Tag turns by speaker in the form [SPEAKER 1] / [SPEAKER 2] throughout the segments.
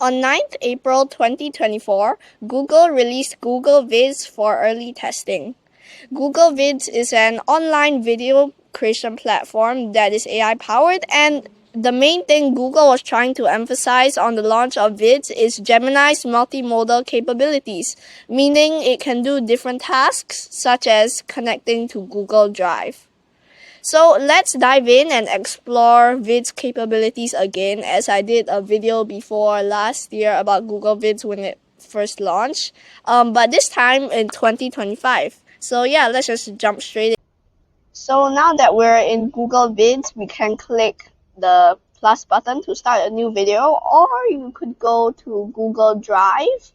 [SPEAKER 1] On 9th April 2024, Google released Google Vids for early testing. Google Vids is an online video creation platform that is AI powered, and the main thing Google was trying to emphasize on the launch of Vids is Gemini's multimodal capabilities, meaning it can do different tasks such as connecting to Google Drive. So let's dive in and explore Vids capabilities again, as I did a video before last year about Google Vids when it first launched, but this time in 2025. So yeah, let's just jump straight in. So now that we're in Google Vids, we can click the plus button to start a new video, or you could go to Google Drive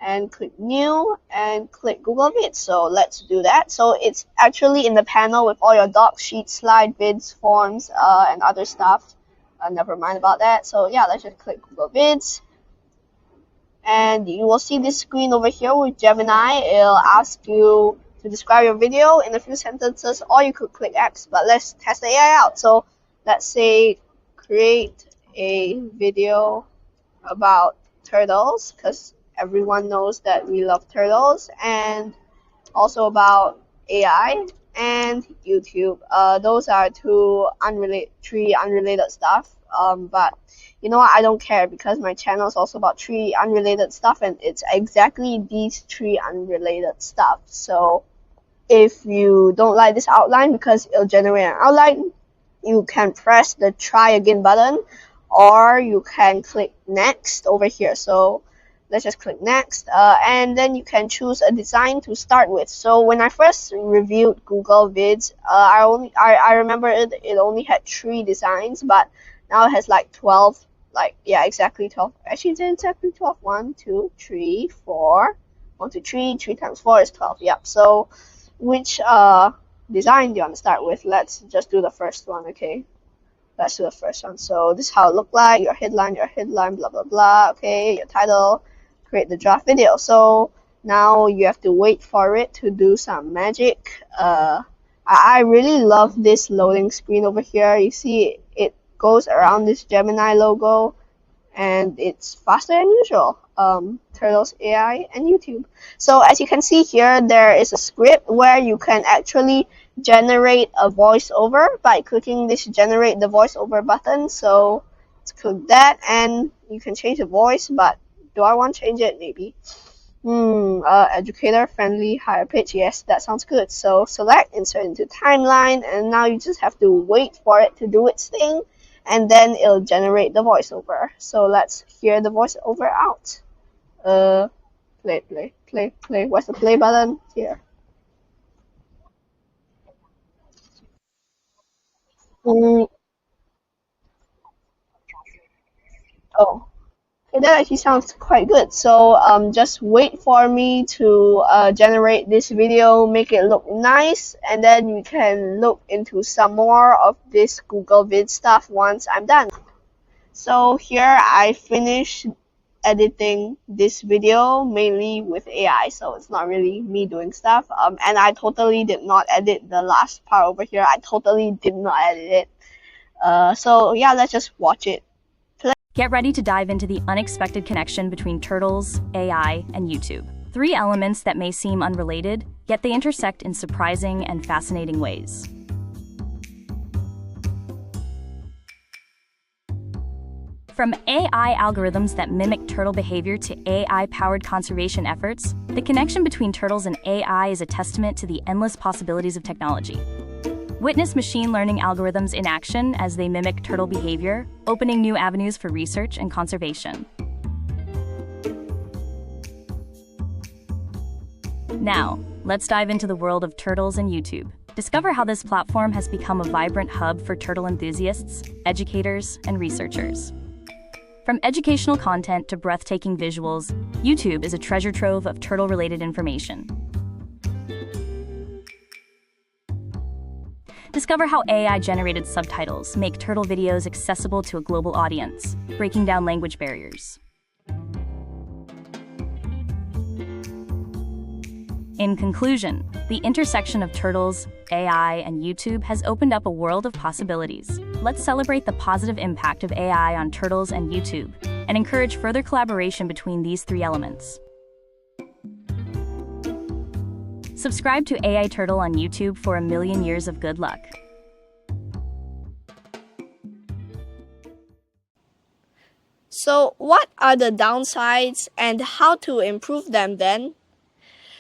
[SPEAKER 1] and click new and click Google Vids. So let's do that. So it's actually in the panel with all your docs, sheets, slide, vids, forms, and other stuff. Never mind about that. So yeah, let's just click Google Vids. And you will see this screen over here with Gemini. It'll ask you to describe your video in a few sentences, or you could click X, but let's test the AI out. So let's say create a video about turtles, because everyone knows that we love turtles, and also about AI and YouTube. Those are three unrelated stuff. But you know what? I don't care, because my channel is also about three unrelated stuff, and it's exactly these three unrelated stuff. So if you don't like this outline because it'll generate an outline, you can press the try again button, or you can click next over here. So let's just click next, and then you can choose a design to start with. So when I first reviewed Google Vids, I remember it only had 3 designs, but now it has like 12, exactly 12. Actually, it's exactly 12. 1, 2, 3, 4. 1, 2, 3. 3 times 4 is 12. Yep. So which design do you want to start with? Let's just do the first one, okay? Let's do the first one. So this is how it looked like. Your headline, blah, blah, blah. Okay, your title. Create the draft video. So now you have to wait for it to do some magic. I really love this loading screen over here. You see it goes around this Gemini logo, and it's faster than usual. Turtles, AI, and YouTube. So as you can see here, there is a script where you can actually generate a voiceover by clicking this generate the voiceover button. So let's click that, and you can change the voice, but do I want to change it? Maybe. Educator friendly, higher pitch. Yes, that sounds good. So select, insert into timeline, and now you just have to wait for it to do its thing, and then it'll generate the voiceover. So let's hear the voiceover out. Play. What's the play button? Here. Mm, oh. Okay, that actually sounds quite good. So just wait for me to generate this video, make it look nice, and then we can look into some more of this Google Vid stuff once I'm done. So here I finished editing this video mainly with AI, so it's not really me doing stuff. And I totally did not edit the last part over here. I totally did not edit it. So yeah, let's just watch it.
[SPEAKER 2] Get ready to dive into the unexpected connection between turtles, AI, and YouTube. 3 elements that may seem unrelated, yet they intersect in surprising and fascinating ways. From AI algorithms that mimic turtle behavior to AI-powered conservation efforts, the connection between turtles and AI is a testament to the endless possibilities of technology. Witness machine learning algorithms in action as they mimic turtle behavior, opening new avenues for research and conservation. Now, let's dive into the world of turtles and YouTube. Discover how this platform has become a vibrant hub for turtle enthusiasts, educators, and researchers. From educational content to breathtaking visuals, YouTube is a treasure trove of turtle-related information. Discover how AI-generated subtitles make turtle videos accessible to a global audience, breaking down language barriers. In conclusion, the intersection of turtles, AI, and YouTube has opened up a world of possibilities. Let's celebrate the positive impact of AI on turtles and YouTube, and and encourage further collaboration between these three elements. Subscribe to AI Turtle on YouTube for 1,000,000 years of good luck.
[SPEAKER 1] So, what are the downsides and how to improve them then?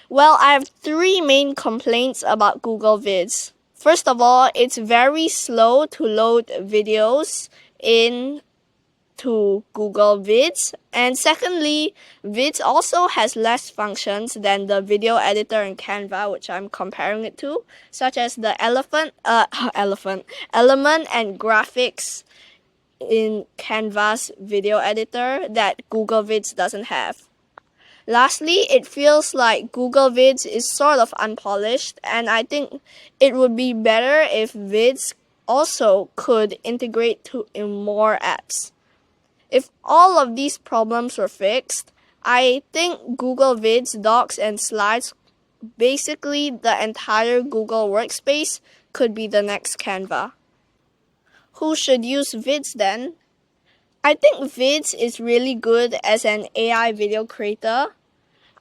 [SPEAKER 1] Well, I have three main complaints about Google Vids. First of all, it's very slow to load videos into Google Vids. And secondly, Vids also has less functions than the video editor in Canva, which I'm comparing it to, such as the element and graphics in Canva's video editor that Google Vids doesn't have. Lastly, it feels like Google Vids is sort of unpolished, and I think it would be better if Vids also could integrate in more apps. If all of these problems were fixed, I think Google Vids, Docs, and Slides, basically the entire Google Workspace, could be the next Canva. Who should use Vids then? I think Vids is really good as an AI video creator.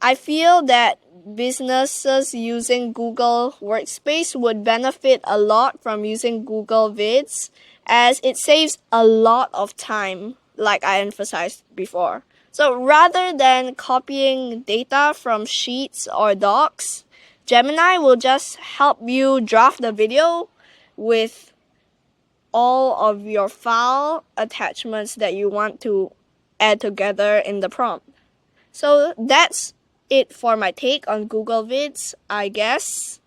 [SPEAKER 1] I feel that businesses using Google Workspace would benefit a lot from using Google Vids, as it saves a lot of time, like I emphasized before. So rather than copying data from Sheets or Docs, Gemini will just help you draft the video with all of your file attachments that you want to add together in the prompt. So that's it for my take on Google Vids, I guess.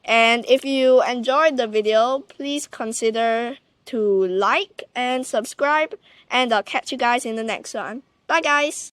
[SPEAKER 1] And if you enjoyed the video, please consider to like and subscribe, and I'll catch you guys in the next one. Bye guys!